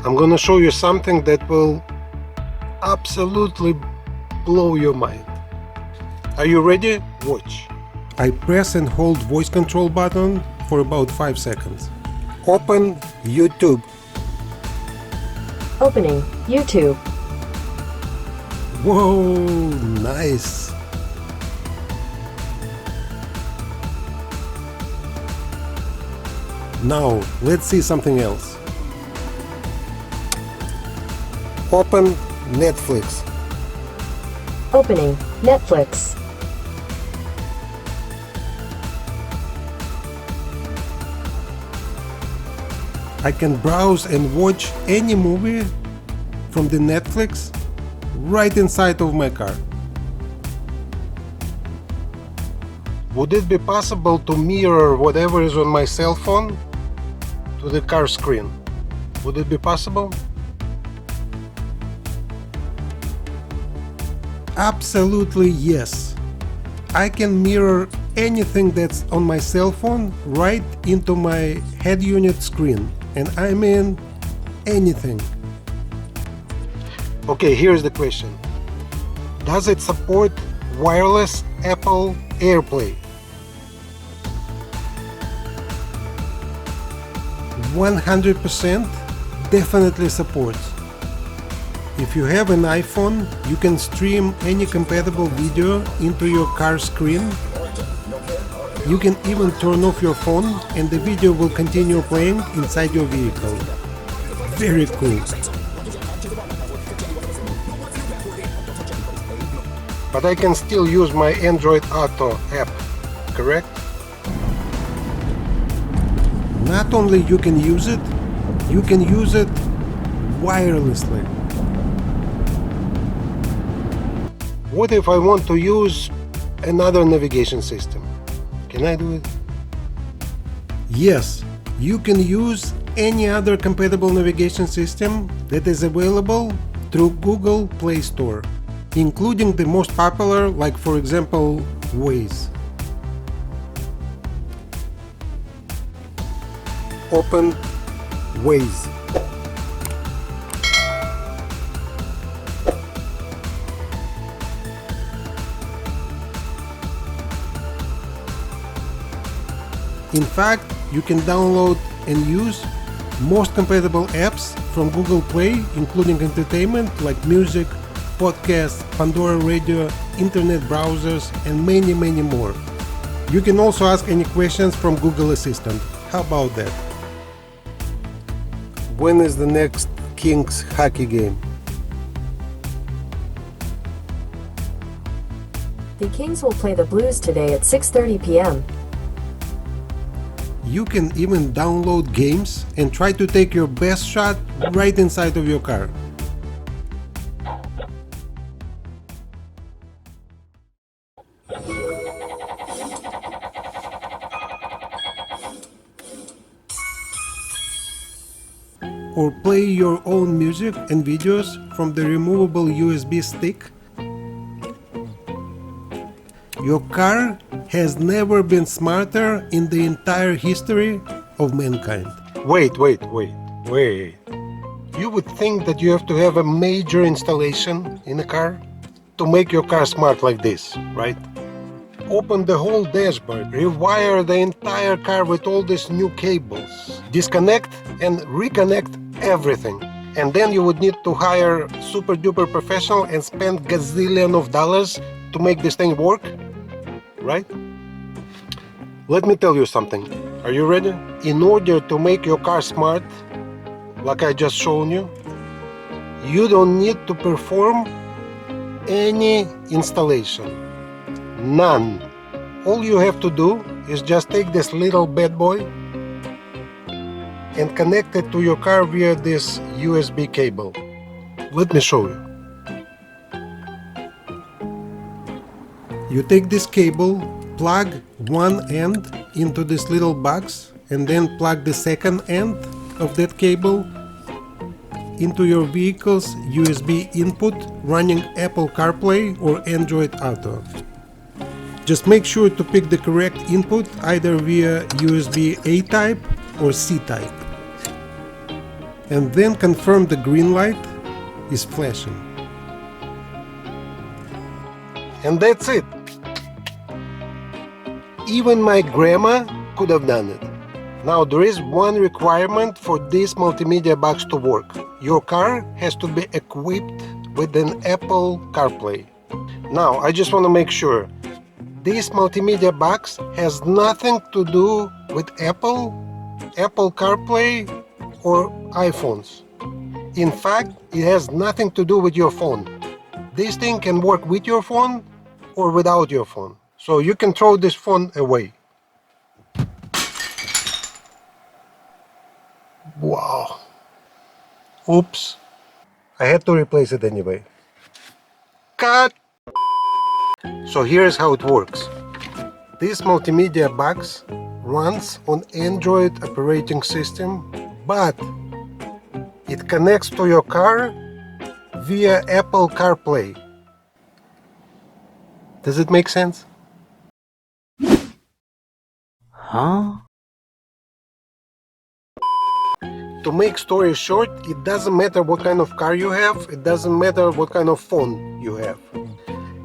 I'm gonna show you something that will absolutely blow your mind. Are you ready? Watch. I press and hold voice control button for about 5 seconds. Open YouTube. Opening YouTube. Whoa, nice. Now, let's see something else. Open Netflix. Opening Netflix. I can browse and watch any movie from the Netflix right inside of my car. Would it be possible to mirror whatever is on my cell phone to the car screen? Would it be possible? Absolutely yes. I can mirror anything that's on my cell phone right into my head unit screen. And I mean anything. Okay, here's the question. Does it support wireless Apple AirPlay? 100% definitely supports. If you have an iPhone, you can stream any compatible video into your car screen. You can even turn off your phone and the video will continue playing inside your vehicle. Very cool. But I can still use my Android Auto app, correct? Not only you can use it wirelessly. What if I want to use another navigation system? Can I do it? Yes, you can use any other compatible navigation system that is available through Google Play Store, including the most popular, like for example, Waze. Open Waze. In fact, you can download and use most compatible apps from Google Play, including entertainment like music, podcasts, Pandora Radio, internet browsers, and many, many more. You can also ask any questions from Google Assistant. How about that? When is the next Kings hockey game? The Kings will play the Blues today at 6:30 p.m. You can even download games and try to take your best shot right inside of your car. Or play your own music and videos from the removable USB stick. Your car has never been smarter in the entire history of mankind. Wait. You would think that you have to have a major installation in a car to make your car smart like this, right? Open the whole dashboard, rewire the entire car with all these new cables, disconnect and reconnect everything. And then you would need to hire super duper professional and spend gazillion of dollars to make this thing work, right? Let me tell you something. Are you ready? In order to make your car smart, like I just shown you, you don't need to perform any installation. None. All you have to do is just take this little bad boy and connect it to your car via this USB cable. Let me show you. You take this cable, plug one end into this little box, and then plug the second end of that cable into your vehicle's USB input running Apple CarPlay or Android Auto. Just make sure to pick the correct input either via USB A type or C type. and then confirm the green light is flashing. And that's it. Even my grandma could have done it. Now there is one requirement for this multimedia box to work. Your car has to be equipped with an Apple CarPlay. Now I just want to make sure this multimedia box has nothing to do with Apple CarPlay or iPhones. In fact, it has nothing to do with your phone. This thing can work with your phone or without your phone. So you can throw this phone away. Wow. Oops. I had to replace it anyway. Cut! So here's how it works. This multimedia box runs on Android operating system, but it connects to your car via Apple CarPlay. Does it make sense? Huh? To make story short, it doesn't matter what kind of car you have, it doesn't matter what kind of phone you have.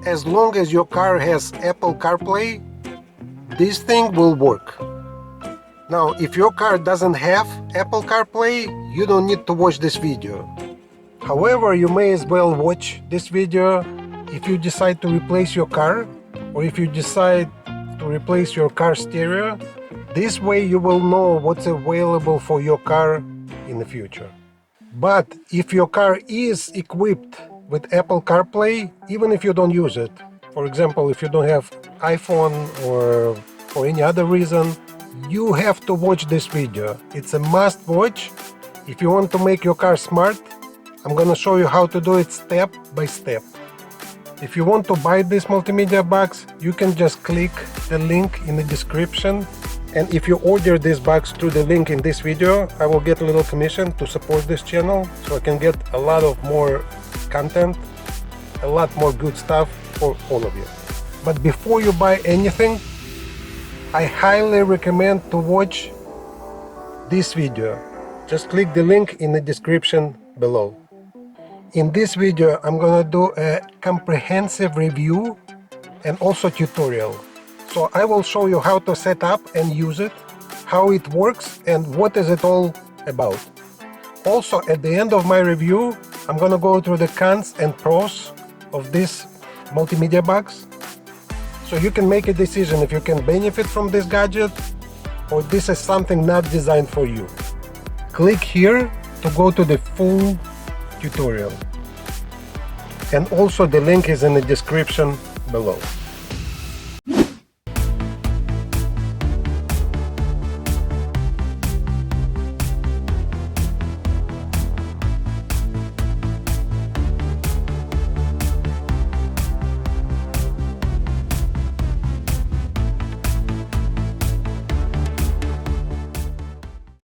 As long as your car has Apple CarPlay, this thing will work. Now, if your car doesn't have Apple CarPlay, you don't need to watch this video. However, you may as well watch this video if you decide to replace your car, or if you decide to replace your car stereo. This way you will know what's available for your car in the future. But if your car is equipped with Apple CarPlay, even if you don't use it, for example, if you don't have iPhone or for any other reason, you have to watch this video. It's a must watch. If you want to make your car smart, I'm gonna show you how to do it step by step. If you want to buy this multimedia box, you can just click the link in the description. And if you order this box through the link in this video, I will get a little commission to support this channel, so I can get a lot of more content, a lot more good stuff for all of you. But before you buy anything, I highly recommend to watch this video. Just click the link in the description below. In this video, I'm gonna do a comprehensive review and also tutorial. So I will show you how to set up and use it, how it works, and what is it all about. Also, at the end of my review, I'm gonna go through the cons and pros of this multimedia box, so you can make a decision if you can benefit from this gadget or this is something not designed for you. Click here to go to the full tutorial. And also the link is in the description below.